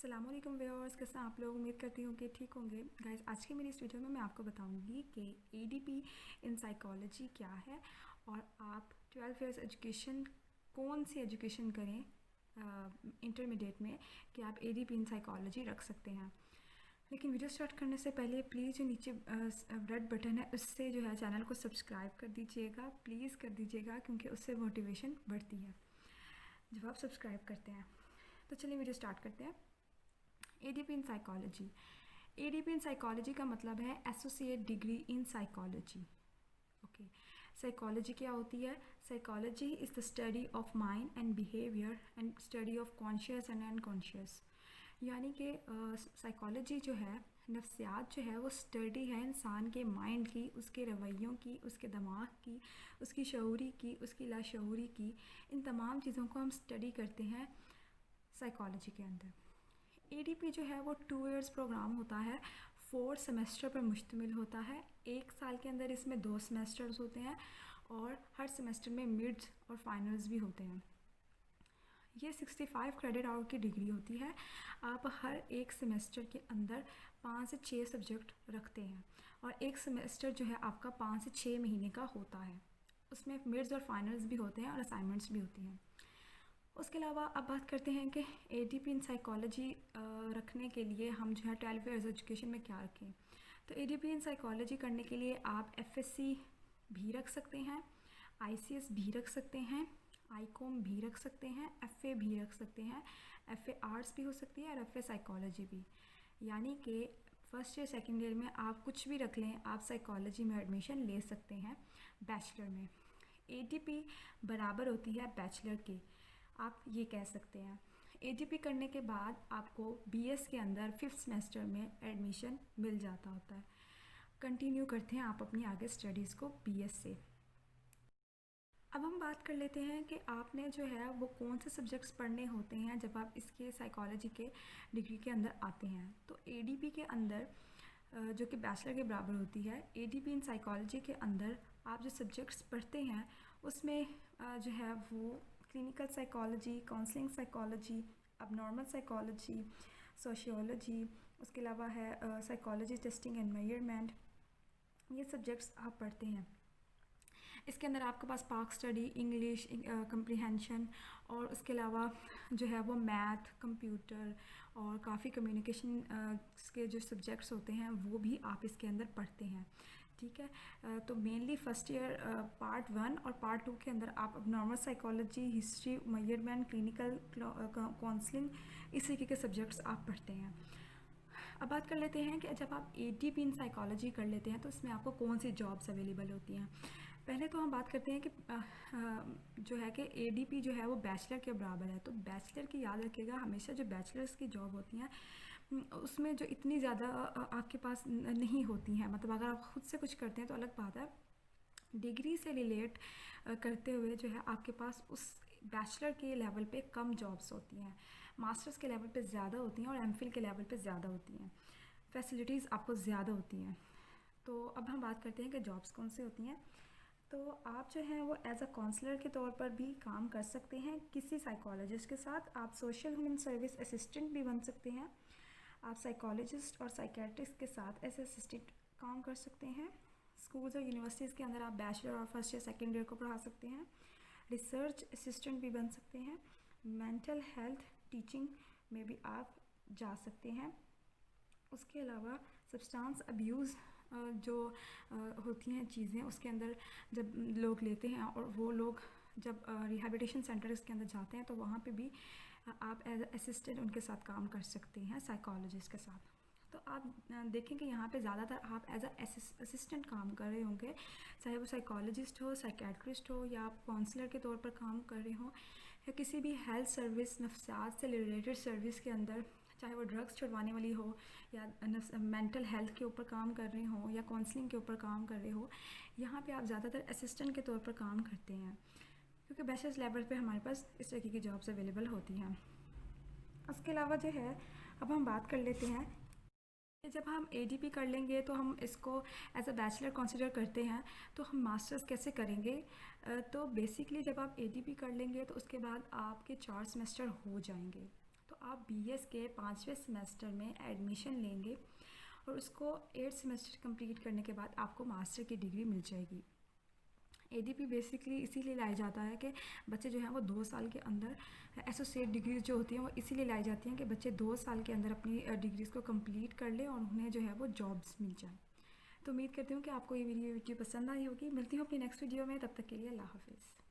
अस्सलाम वालेकुम व्यूअर्स, कैसे आप लोग? उम्मीद करती हूँ कि ठीक होंगे। गाइस, आज की मेरी इस वीडियो में मैं आपको बताऊंगी कि एडीपी इन साइकोलॉजी क्या है और आप 12 इयर्स एजुकेशन कौन सी एजुकेशन करें इंटरमीडिएट में कि आप एडीपी इन साइकोलॉजी रख सकते हैं। लेकिन वीडियो स्टार्ट करने से पहले प्लीज़ जो नीचे रेड बटन है उससे जो है चैनल को सब्सक्राइब कर दीजिएगा, प्लीज़ कर दीजिएगा, क्योंकि उससे मोटिवेशन बढ़ती है जब आप सब्सक्राइब करते हैं। तो चलिए वीडियो स्टार्ट करते हैं। ADP in psychology. ADP in psychology का मतलब है associate degree in psychology. Okay, psychology क्या होती है? Psychology is the study of mind and behaviour and study of conscious and unconscious. यानी कि साइकोलॉजी जो है, नफ्सियात जो है, वो स्टडी है इंसान के माइंड की, उसके रवैयों की, उसके दिमाग की, उसकी शऊरी की, उसकी लाशऊरी की। इन तमाम चीज़ों को हम स्टडी करते हैं साइकोलॉजी के अंदर। एडीपी जो है वो 2 इयर्स प्रोग्राम होता है, 4 सेमेस्टर पर मुश्तमिल होता है। एक साल के अंदर इसमें 2 सेमेस्टर्स होते हैं और हर सेमेस्टर में मिड्स और फाइनल्स भी होते हैं। ये 65 क्रेडिट आवर की डिग्री होती है। आप हर एक सेमेस्टर के अंदर 5 से 6 सब्जेक्ट रखते हैं और एक सेमेस्टर जो है आपका 5 से 6 महीने का होता है। उसमें मिड्स और फाइनल्स भी होते हैं और असाइनमेंट्स भी होती हैं। उसके अलावा अब बात करते हैं कि एडीपी इन साइकोलॉजी रखने के लिए हम जो है 12 इयर्स एजुकेशन में क्या रखें। तो एडीपी इन साइकोलॉजी करने के लिए आप एफएससी भी रख सकते हैं, आईसीएस भी रख सकते हैं, आईकॉम भी रख सकते हैं, एफए भी रख सकते हैं, एफए आर्ट्स भी हो सकती है और एफए साइकोलॉजी भी। यानी कि फर्स्ट ईयर सेकेंड ईयर में आप कुछ भी रख लें, आप साइकोलॉजी में एडमिशन ले सकते हैं बैचलर में। एडीपी बराबर होती है बैचलर के, आप ये कह सकते हैं। एडीपी करने के बाद आपको बीएस के अंदर 5th सेमेस्टर में एडमिशन मिल जाता होता है। कंटिन्यू करते हैं आप अपनी आगे स्टडीज़ को बीएस से। अब हम बात कर लेते हैं कि आपने जो है वो कौन से सब्जेक्ट्स पढ़ने होते हैं जब आप इसके साइकोलॉजी के डिग्री के अंदर आते हैं। तो एडीपी के अंदर जो कि बैचलर के बराबर होती है, एडीपी इन साइकोलॉजी के अंदर आप जो सब्जेक्ट्स पढ़ते हैं उसमें जो है वो clinical psychology, counselling psychology, abnormal psychology, sociology, उसके अलावा है साइकोलॉजी टेस्टिंग एंड मेजरमेंट, ये सब्जेक्ट्स आप पढ़ते हैं। इसके अंदर आपके पास पार्क स्टडी, इंग्लिश कंप्रीहेंशन और उसके अलावा जो है वो मैथ, कंप्यूटर और काफ़ी कम्युनिकेशन के जो सब्जेक्ट्स होते हैं वो भी आप इसके अंदर पढ़ते हैं। ठीक है, तो मेनली फ़र्स्ट ईयर पार्ट 1 और पार्ट 2 के अंदर आप अब normal psychology, history, measurement, clinical counselling, इस तरीके के सब्जेक्ट्स आप पढ़ते हैं। अब बात कर लेते हैं कि जब आप एडीपी इन साइकोलॉजी कर लेते हैं तो इसमें आपको कौन सी जॉब्स अवेलेबल होती हैं। पहले तो हम बात करते हैं कि जो है कि एडीपी जो है वो बैचलर के बराबर है। तो बैचलर की याद रखिएगा, हमेशा जो बैचलर्स की जॉब होती हैं उसमें जो इतनी ज़्यादा आपके पास नहीं होती हैं। मतलब अगर आप खुद से कुछ करते हैं तो अलग बात है, डिग्री से रिलेट करते हुए जो है आपके पास उस बैचलर के लेवल पे कम जॉब्स होती हैं, मास्टर्स के लेवल पे ज़्यादा होती हैं और एमफिल के लेवल पे ज़्यादा होती हैं, फैसिलिटीज़ आपको ज़्यादा होती हैं। तो अब हम बात करते हैं कि जॉब्स कौन सी होती हैं। तो आप जो है वो एज अ काउंसलर के तौर पर भी काम कर सकते हैं किसी साइकोलॉजिस्ट के साथ। आप सोशल ह्यूमन सर्विस असिस्टेंट भी बन सकते हैं। आप साइकोलॉजिस्ट और साइकेट्रिस्ट के साथ एज असिस्टेंट काम कर सकते हैं। स्कूल्स और यूनिवर्सिटीज़ के अंदर आप बैचलर और फर्स्ट ईयर सेकेंड ईयर को पढ़ा सकते हैं। रिसर्च असिस्टेंट भी बन सकते हैं। मेंटल हेल्थ टीचिंग में भी आप जा सकते हैं। उसके अलावा सब्सटेंस अब्यूज़ जो होती हैं चीज़ें, उसके अंदर जब लोग लेते हैं और वो लोग जब रिहैबिलिटेशन सेंटर्स के अंदर जाते हैं तो वहाँ पे भी आप एज असिस्टेंट उनके साथ काम कर सकते हैं साइकोलॉजिस्ट के साथ। तो आप देखें कि यहाँ पे ज़्यादातर आप एज असिस्टेंट काम कर रहे होंगे, चाहे वो साइकोलॉजिस्ट हो, साइकेट्रिस्ट हो, या आप काउंसलर के तौर पर काम कर रहे हो, या किसी भी हेल्थ सर्विस, नफ्सियात से रिलेटेड सर्विस के अंदर, चाहे वो ड्रग्स छुड़वाने वाली हो या मेंटल हेल्थ के ऊपर काम कर रहे हो या काउंसलिंग के ऊपर काम कर रहे हो। यहाँ पे आप ज़्यादातर असिस्टेंट के तौर पर काम करते हैं, क्योंकि बैचलर्स लेवल पे हमारे पास इस तरीके की जॉब्स अवेलेबल होती हैं। उसके अलावा जो है अब हम बात कर लेते हैं कि जब हम एडीपी कर लेंगे तो हम इसको एज अ बैचलर कंसिडर करते हैं, तो हम मास्टर्स कैसे करेंगे। तो बेसिकली जब आप एडीपी कर लेंगे तो उसके बाद आपके 4 सेमेस्टर हो जाएंगे। तो आप BS के 5वें सेमेस्टर में एडमिशन लेंगे और उसको 8 सेमेस्टर कंप्लीट करने के बाद आपको मास्टर की डिग्री मिल जाएगी। ADP बेसिकली इसीलिए लाया जाता है कि बच्चे जो हैं वो 2 साल के अंदर एसोसिएट डिग्रीज जो होती हैं वो इसीलिए लाई जाती हैं कि बच्चे 2 साल के अंदर अपनी डिग्रीज़ को कंप्लीट कर लें और उन्हें जो है वो जॉब्स मिल जाए। तो उम्मीद करती हूँ कि आपको ये वीडियो पसंद आई होगी। मिलती हूँ अपनी नेक्स्ट वीडियो में, तब तक के लिए अल्लाह हाफिज़।